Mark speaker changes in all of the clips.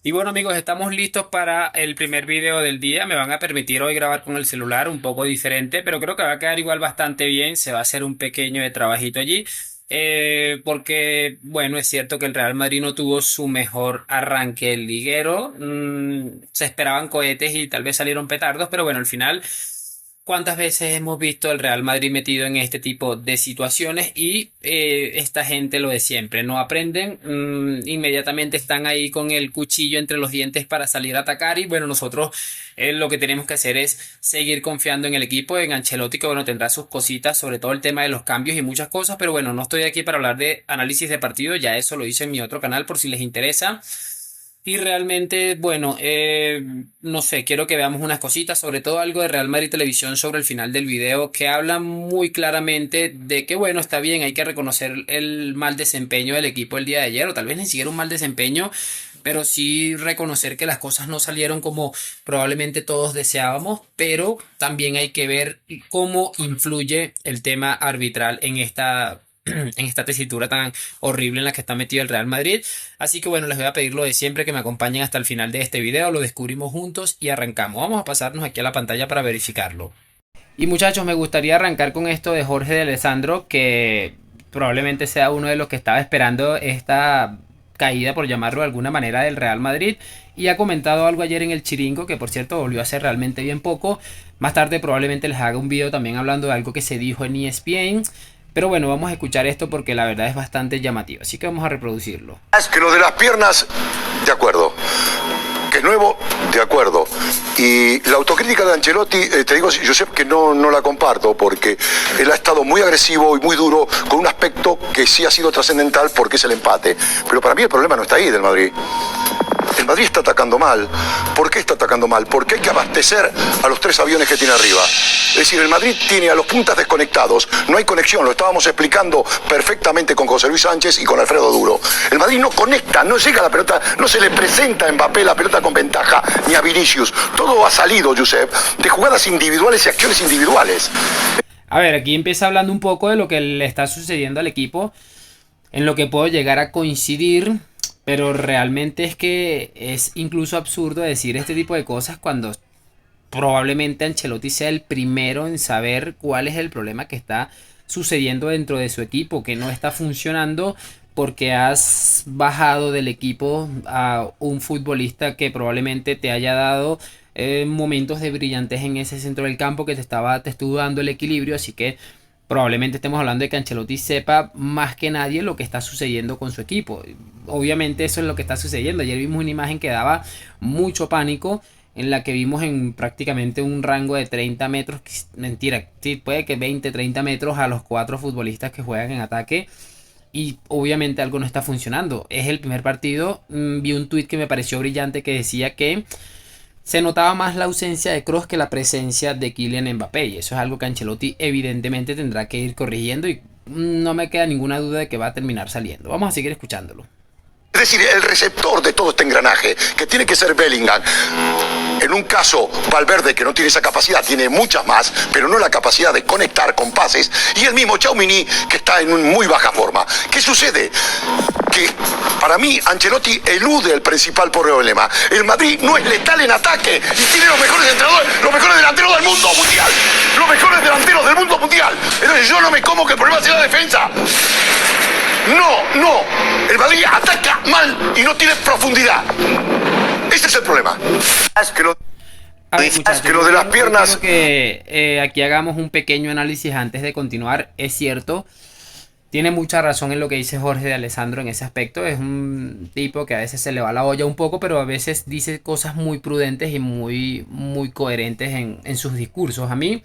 Speaker 1: Y bueno amigos, estamos listos para el primer video del día. Me van a permitir hoy grabar con el celular un poco diferente, pero creo que va a quedar igual bastante bien. Se va a hacer un pequeño de trabajito allí. Porque, bueno, es cierto que el Real Madrid no tuvo su mejor arranque liguero. Se esperaban cohetes y tal vez salieron petardos, pero bueno, al final... ¿Cuántas veces hemos visto el Real Madrid metido en este tipo de situaciones y esta gente lo de siempre, no aprenden, inmediatamente están ahí con el cuchillo entre los dientes para salir a atacar y bueno, nosotros lo que tenemos que hacer es seguir confiando en el equipo, en Ancelotti que bueno, tendrá sus cositas, sobre todo el tema de los cambios y muchas cosas, pero bueno, no estoy aquí para hablar de análisis de partido, ya eso lo hice en mi otro canal por si les interesa. Y realmente, bueno, no sé, quiero que veamos unas cositas, sobre todo algo de Real Madrid Televisión sobre el final del video, que habla muy claramente de que, bueno, está bien, hay que reconocer el mal desempeño del equipo el día de ayer, o tal vez ni siquiera un mal desempeño, pero sí reconocer que las cosas no salieron como probablemente todos deseábamos, pero también hay que ver cómo influye el tema arbitral en esta en esta tesitura tan horrible en la que está metido el Real Madrid. Así que bueno, les voy a pedir lo de siempre, que me acompañen hasta el final de este video, lo descubrimos juntos y arrancamos. Vamos a pasarnos aquí a la pantalla para verificarlo. Y muchachos, me gustaría arrancar con esto de Jorge de Alessandro, que probablemente sea uno de los que estaba esperando esta caída, por llamarlo de alguna manera, del Real Madrid. Y ha comentado algo ayer en el Chiringo, que por cierto volvió a hacer realmente bien poco. Más tarde probablemente les haga un video también hablando de algo que se dijo en ESPN. Pero bueno, vamos a escuchar esto porque la verdad es bastante llamativo. Así que vamos a reproducirlo.
Speaker 2: Que lo de las piernas, de acuerdo. Que es nuevo, de acuerdo. Y la autocrítica de Ancelotti, te digo, yo sé que no la comparto, porque él ha estado muy agresivo y muy duro con un aspecto que sí ha sido trascendental porque es el empate. Pero para mí el problema no está ahí del Madrid. El Madrid está atacando mal. ¿Por qué está atacando mal? Porque hay que abastecer a los tres aviones que tiene arriba. Es decir, el Madrid tiene a los puntas desconectados. No hay conexión, lo estábamos explicando perfectamente con José Luis Sánchez y con Alfredo Duro. El Madrid no conecta, no llega a la pelota, no se le presenta a Mbappé la pelota con ventaja, ni a Vinicius. Todo ha salido, Josep, de jugadas individuales y acciones individuales.
Speaker 1: A ver, aquí empieza hablando un poco de lo que le está sucediendo al equipo, en lo que puedo llegar a coincidir. Pero realmente es que es incluso absurdo decir este tipo de cosas cuando probablemente Ancelotti sea el primero en saber cuál es el problema que está sucediendo dentro de su equipo, que no está funcionando porque has bajado del equipo a un futbolista que probablemente te haya dado momentos de brillantez en ese centro del campo que te estuvo dando el equilibrio, así que probablemente estemos hablando de que Ancelotti sepa más que nadie lo que está sucediendo con su equipo. Obviamente eso es lo que está sucediendo. Ayer vimos una imagen que daba mucho pánico, en la que vimos en prácticamente un rango de 30 metros, mentira, sí, puede que 20, 30 metros a los cuatro futbolistas que juegan en ataque. Y obviamente algo no está funcionando. Es el primer partido. Vi un tuit que me pareció brillante que decía que se notaba más la ausencia de Kroos que la presencia de Kylian Mbappé. Y eso es algo que Ancelotti evidentemente tendrá que ir corrigiendo. Y no me queda ninguna duda de que va a terminar saliendo. Vamos a seguir escuchándolo.
Speaker 2: Es decir, el receptor de todo este engranaje, que tiene que ser Bellingham. En un caso, Valverde, que no tiene esa capacidad, tiene muchas más, pero no la capacidad de conectar con pases. Y el mismo Tchouaméni, que está en muy baja forma. ¿Qué sucede? Que para mí Ancelotti elude el principal problema. El Madrid no es letal en ataque y tiene los mejores entrenadores, los mejores delanteros del mundo mundial. Los mejores delanteros del mundo mundial. Entonces yo no me como que el problema sea la defensa. No. El Madrid ataca mal y no tiene profundidad. Ese es el problema.
Speaker 1: A ver, muchachos,
Speaker 2: que lo de las piernas...
Speaker 1: quiero que aquí hagamos un pequeño análisis antes de continuar. Es cierto, tiene mucha razón en lo que dice Jorge de Alessandro en ese aspecto. Es un tipo que a veces se le va la olla un poco, pero a veces dice cosas muy prudentes y muy coherentes en sus discursos. A mí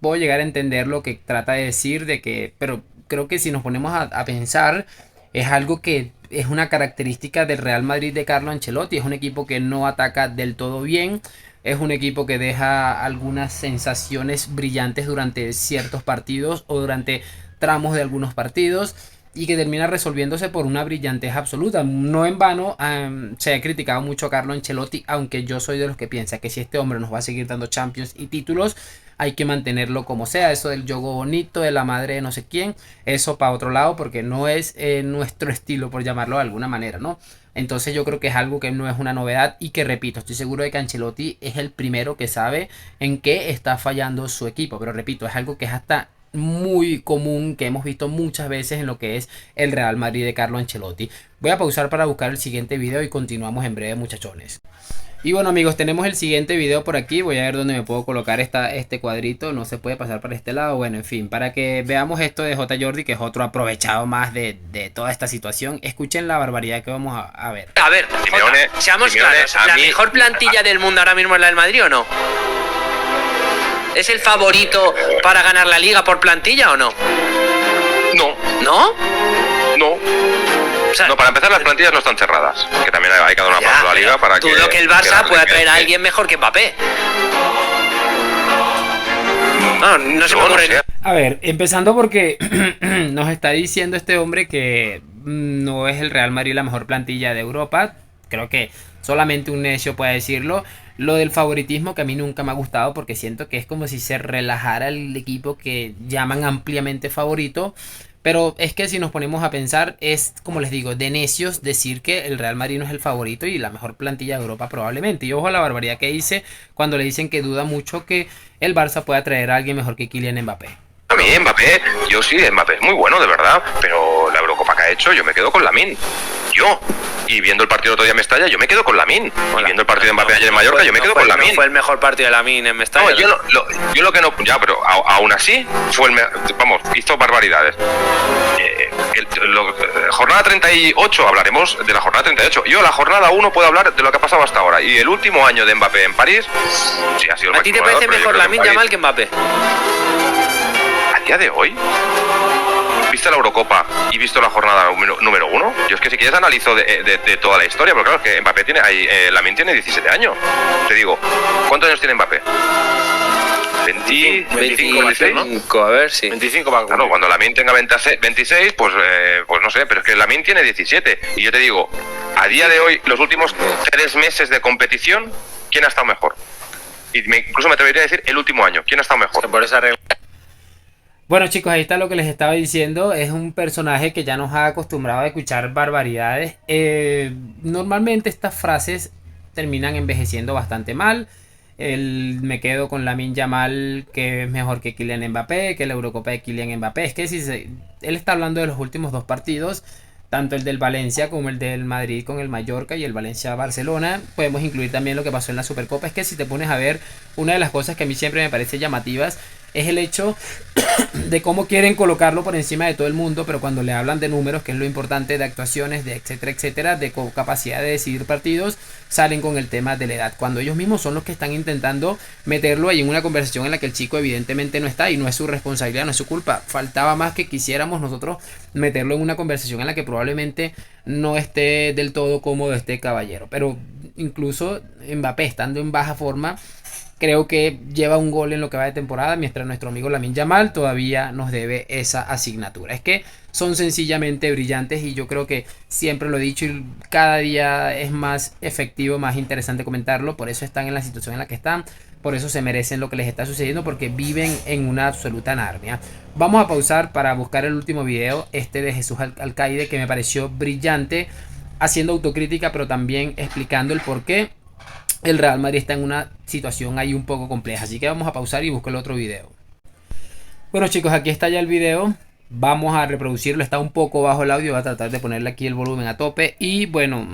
Speaker 1: puedo llegar a entender lo que trata de decir, pero creo que si nos ponemos a pensar, es algo que es una característica del Real Madrid de Carlo Ancelotti. Es un equipo que no ataca del todo bien. Es un equipo que deja algunas sensaciones brillantes durante ciertos partidos o durante tramos de algunos partidos y que termina resolviéndose por una brillantez absoluta. No en vano se ha criticado mucho a Carlo Ancelotti, aunque yo soy de los que piensa que si este hombre nos va a seguir dando Champions y títulos, hay que mantenerlo como sea. Eso del juego bonito, de la madre de no sé quién, eso para otro lado, porque no es nuestro estilo, por llamarlo de alguna manera, ¿no? Entonces yo creo que es algo que no es una novedad y que, repito, estoy seguro de que Ancelotti es el primero que sabe en qué está fallando su equipo. Pero repito, es algo que es hasta muy común, que hemos visto muchas veces en lo que es el Real Madrid de Carlo Ancelotti. Voy a pausar para buscar el siguiente video y continuamos en breve, muchachones. Y bueno, amigos, tenemos el siguiente video por aquí. Voy a ver dónde me puedo colocar este cuadrito. No se puede pasar para este lado. Bueno, en fin, para que veamos esto de J. Jordi, que es otro aprovechado más de toda esta situación. Escuchen la barbaridad que vamos a ver.
Speaker 3: A ver, Simeone, seamos claros, ¿la mejor plantilla del mundo ahora mismo es la del Madrid o no? ¿Es el favorito para ganar la Liga por plantilla o no?
Speaker 4: No.
Speaker 3: ¿No?
Speaker 4: No.
Speaker 3: O sea,
Speaker 4: no, para empezar, las plantillas no están cerradas. Que también hay que dar una pausa a la Liga para que...
Speaker 3: Dudo que el Barça pueda traer a alguien mejor que Mbappé. No se me ocurre.
Speaker 4: No sé.
Speaker 1: A ver, empezando porque nos está diciendo este hombre que no es el Real Madrid la mejor plantilla de Europa. Creo que solamente un necio puede decirlo. Lo del favoritismo, que a mí nunca me ha gustado, porque siento que es como si se relajara el equipo que llaman ampliamente favorito. Pero es que si nos ponemos a pensar, es como les digo, de necios decir que el Real Madrid no es el favorito y la mejor plantilla de Europa probablemente. Y ojo a la barbaridad que dice cuando le dicen que duda mucho que el Barça pueda traer a alguien mejor que Kylian Mbappé.
Speaker 4: A mí Mbappé, yo sí, Mbappé es muy bueno, de verdad, pero la Eurocopa que ha hecho, yo me quedo con Lamine. Yo. Y viendo el partido otro día en Mestalla, yo me quedo con Lamine. Y viendo el partido de Mbappé ayer en Mallorca, yo me quedo con Lamine.
Speaker 3: No fue el mejor partido de Lamine en Mestalla.
Speaker 4: No, yo lo que no... Ya, pero aún así, fue el vamos, hizo barbaridades. Jornada 38, hablaremos de la jornada 38. Yo la jornada 1 puedo hablar de lo que ha pasado hasta ahora. Y el último año de Mbappé en París, sí ha sido el
Speaker 3: ¿A ti te parece mejor Lamine Yamal que Mbappé?
Speaker 4: A día de hoy, ¿viste la Eurocopa y visto la jornada número 1? Yo es que si quieres analizo de toda la historia, pero claro, es que Mbappé tiene, Lamine tiene 17 años. Te digo, ¿cuántos años tiene Mbappé? 25, 26, ¿no?
Speaker 3: A ver, sí.
Speaker 4: 25 va a cumplir. Claro, cuando Lamine tenga 26, pues no sé, pero es que Lamine tiene 17. Y yo te digo, a día de hoy, los últimos 3 meses de competición, ¿quién ha estado mejor? Y incluso me atrevería a decir el último año, ¿quién ha estado mejor?
Speaker 3: Por esa regla.
Speaker 1: Bueno, chicos, ahí está lo que les estaba diciendo. Es un personaje que ya nos ha acostumbrado a escuchar barbaridades. Normalmente estas frases terminan envejeciendo bastante mal. Me quedo con Lamine Yamal, que es mejor que Kylian Mbappé, que la Eurocopa de Kylian Mbappé. Es que si él está hablando de los últimos 2 partidos, tanto el del Valencia como el del Madrid con el Mallorca y el Valencia-Barcelona. Podemos incluir también lo que pasó en la Supercopa. Es que si te pones a ver, una de las cosas que a mí siempre me parece llamativas es el hecho de cómo quieren colocarlo por encima de todo el mundo, pero cuando le hablan de números, que es lo importante, de actuaciones, de etcétera, etcétera, de capacidad de decidir partidos, salen con el tema de la edad, cuando ellos mismos son los que están intentando meterlo ahí en una conversación en la que el chico evidentemente no está y no es su responsabilidad, no es su culpa. Faltaba más que quisiéramos nosotros meterlo en una conversación en la que probablemente no esté del todo cómodo este caballero, pero incluso Mbappé estando en baja forma, creo que lleva un gol en lo que va de temporada, mientras nuestro amigo Lamine Yamal todavía nos debe esa asignatura. Es que son sencillamente brillantes y yo creo que siempre lo he dicho y cada día es más efectivo, más interesante comentarlo. Por eso están en la situación en la que están, por eso se merecen lo que les está sucediendo, porque viven en una absoluta anarquía. Vamos a pausar para buscar el último video, de Jesús Alcaide, que me pareció brillante, haciendo autocrítica, pero también explicando el por qué el Real Madrid está en una situación ahí un poco compleja. Así que vamos a pausar y busco el otro video. Bueno, chicos, aquí está ya el video. Vamos a reproducirlo. Está un poco bajo el audio. Voy a tratar de ponerle aquí el volumen a tope. Y bueno,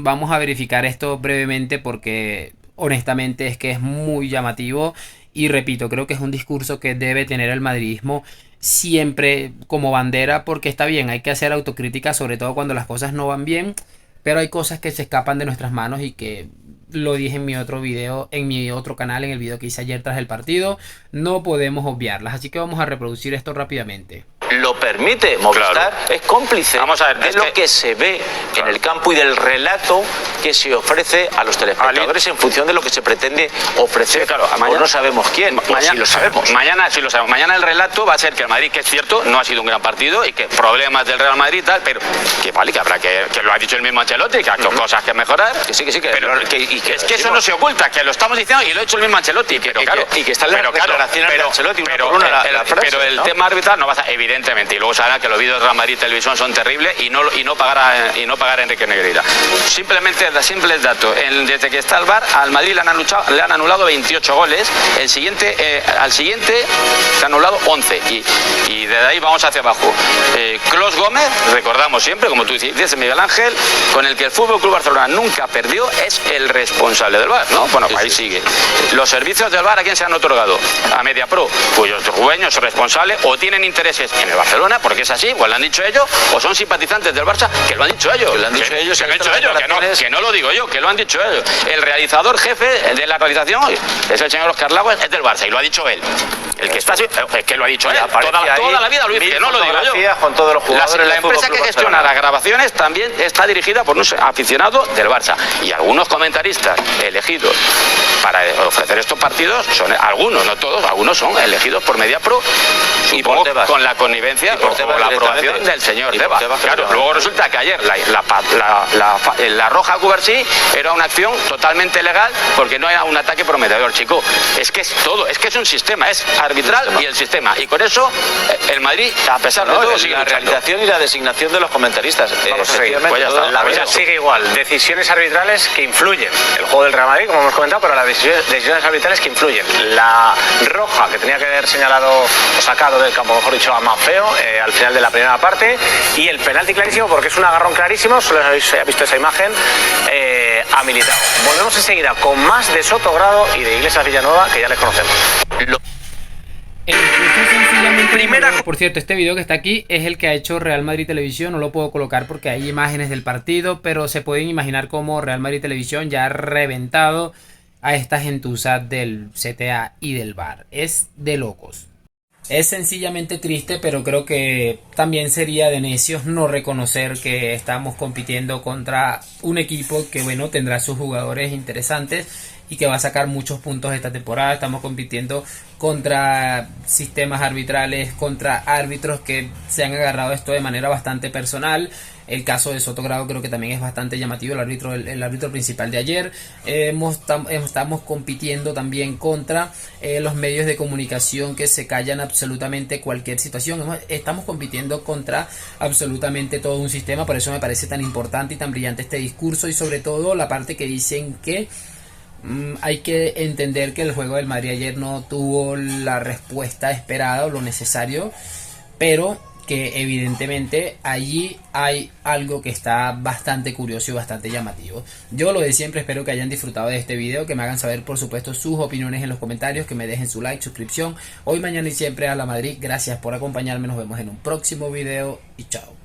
Speaker 1: vamos a verificar esto brevemente, porque honestamente es que es muy llamativo. Y repito, creo que es un discurso que debe tener el madridismo siempre como bandera, porque está bien, hay que hacer autocrítica, sobre todo cuando las cosas no van bien. Pero hay cosas que se escapan de nuestras manos y que lo dije en mi otro video, en mi otro canal, en el video que hice ayer tras el partido. No podemos obviarlas, así que vamos a reproducir esto rápidamente.
Speaker 5: Lo permite Movistar, claro. Es cómplice. Vamos a ver, de lo que se ve en el campo y del relato que se ofrece a los telespectadores en función de lo que se pretende ofrecer. Sí, claro, mañana no sabemos quién, mañana, sí lo sabemos. Mañana sí lo sabemos. Mañana el relato va a ser que el Madrid, que es cierto, no ha sido un gran partido y que problemas del Real Madrid y tal, pero que vale, que habrá que lo ha dicho el mismo Ancelotti, que hay cosas que mejorar. Que sí, pero es que eso no se oculta, que lo estamos diciendo y lo ha hecho el mismo Ancelotti. Y que está en la declaración de Ancelotti. Pero el tema arbitral no va a ser evidente.
Speaker 6: evidentemente. Y luego sabrán que los vídeos de Real Madrid Televisión son terribles y no pagar a Enrique Negreira. Simplemente, simples datos. Desde que está el VAR, al Madrid le han anulado 28 goles. Al siguiente se han anulado 11. Y desde ahí vamos hacia abajo. Clos Gómez, recordamos siempre, como tú dices, Miguel Ángel, con el que el FC Barcelona nunca perdió, es el responsable del VAR, ¿no? Bueno, ahí sigue. Los servicios del VAR, ¿a quién se han otorgado? A MediaPro, cuyos dueños responsables o tienen intereses en el Barcelona, porque es así, o lo han dicho ellos, o son simpatizantes del Barça, que lo han dicho ellos. Que lo han dicho ellos, que no lo digo yo, que lo han dicho ellos. El realizador jefe de la realización es el señor Oscar Lago, es del Barça, y lo ha dicho él. El que está así, es que lo ha dicho él. Toda la vida lo dice, no lo digo yo.
Speaker 5: Con todos los jugadores
Speaker 6: la empresa que gestiona las grabaciones también está dirigida por un aficionado del Barça. Y algunos comentaristas elegidos para ofrecer estos partidos son algunos, no todos, algunos son elegidos por MediaPro y con la connivencia o la aprobación del señor Tebas. Claro, luego resulta que ayer la roja a Cubarsí era una acción totalmente legal porque no era un ataque prometedor, chico. Es que es todo, es que es un sistema, es arbitral y el sistema. Y con eso el Madrid, a pesar de todo, sigue
Speaker 5: la realización y la designación de los comentaristas.
Speaker 7: Vamos a seguir. La vida sigue igual. Decisiones arbitrales que influyen. El juego del Real Madrid, como hemos comentado, pero las decisiones arbitrales que influyen. La roja, que tenía que haber señalado o sacado del campo, mejor dicho, a Maffeo al final de la primera parte. Y el penalti clarísimo, porque es un agarrón clarísimo, solo habéis visto esa imagen, a Militao. Volvemos enseguida con más de Sotogrado y de Iglesias Villanueva, que ya les conocemos.
Speaker 1: Por cierto, este video que está aquí es el que ha hecho Real Madrid Televisión. No lo puedo colocar porque hay imágenes del partido, pero se pueden imaginar cómo Real Madrid Televisión ya ha reventado a esta gentuza del CTA y del VAR. Es de locos. Es sencillamente triste, pero creo que también sería de necios no reconocer que estamos compitiendo contra un equipo que, bueno, tendrá sus jugadores interesantes y que va a sacar muchos puntos esta temporada. Estamos compitiendo contra sistemas arbitrales, contra árbitros que se han agarrado esto de manera bastante personal. El caso de Sotogrado creo que también es bastante llamativo, el árbitro principal de ayer. Estamos compitiendo también contra los medios de comunicación que se callan absolutamente cualquier situación. Estamos compitiendo contra absolutamente todo un sistema. Por eso me parece tan importante y tan brillante este discurso, y sobre todo la parte que dicen que hay que entender que el juego del Madrid ayer no tuvo la respuesta esperada o lo necesario, pero que evidentemente allí hay algo que está bastante curioso y bastante llamativo. Yo lo de siempre, espero que hayan disfrutado de este video, que me hagan saber por supuesto sus opiniones en los comentarios, que me dejen su like, suscripción. Hoy, mañana y siempre a la Madrid. Gracias por acompañarme, nos vemos en un próximo video y chao.